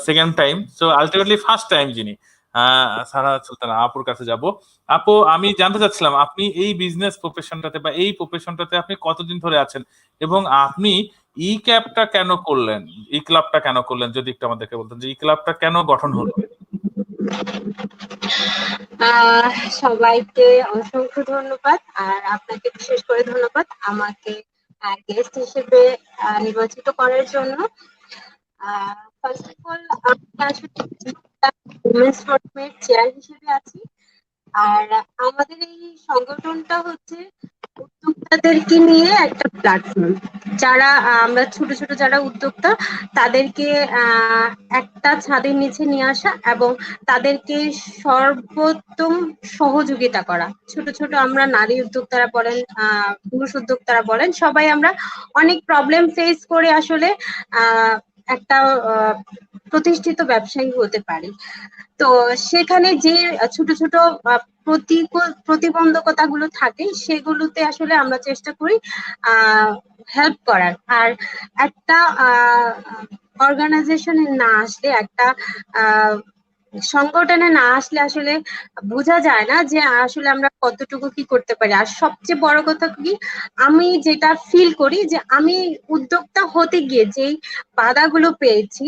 Second time, so ultimately first time যিনি সারা সুলতানা আপুর কাছে যাব। আপু, আমি জানতে চাচ্ছিলাম আপনি এই বিজনেস প্রফেশনটাতে বা এই প্রফেশনটাতে আপনি কতদিন ধরে আছেন, এবং আপনি ই ক্যাবটা কেন করলেন, ই ক্লাবটা কেন করলেন, যদি একটু আমাদেরকে বলতেন যে ই ক্লাবটা কেন গঠন হলো। আহ সবাইকে অসংখ্য ধন্যবাদ, আর আপনাকে বিশেষ করে ধন্যবাদ আমাকে গেস্ট হিসেবে নির্বাচিত করার জন্য। ফার্স্ট অফ অল, আমি আসলে উমেন্স ফোরামের চেয়ার হিসেবে আছি। আর আমাদের এই সংগঠনটা হচ্ছে উদ্যোক্তাদেরকে নিয়ে একটা প্ল্যাটফর্ম। যারা আমরা ছোট ছোট যারা উদ্যোক্তা, তাদেরকে আহ, একটা ছাদের নিচে নিয়ে আসা এবং তাদেরকে সর্বোত্তম সহযোগিতা করা। ছোট ছোট আমরা নারী উদ্যোক্তারা বলেন, পুরুষ উদ্যোক্তারা বলেন, সবাই আমরা অনেক প্রবলেম ফেস করে আসলে আহ একটা আহ, প্রতিষ্ঠিত ব্যবসায়ী হতে পারি। তো সেখানে যে ছোট ছোট প্রতিবন্ধকতা গুলো থাকে, সেগুলোতে আসলে আমরা চেষ্টা করি হেল্প করার। আর একটা অর্গানাইজেশনে না আসলে, একটা আহ সংগঠনে না আসলে আসলে বোঝা যায় না যে আসলে আমরা কতটুকু কি করতে পারি। আর সবচেয়ে বড় কথা কি, আমি যেটা ফিল করি যে আমি উদ্যোক্তা হতে গিয়ে যেই বাধাগুলো পেয়েছি,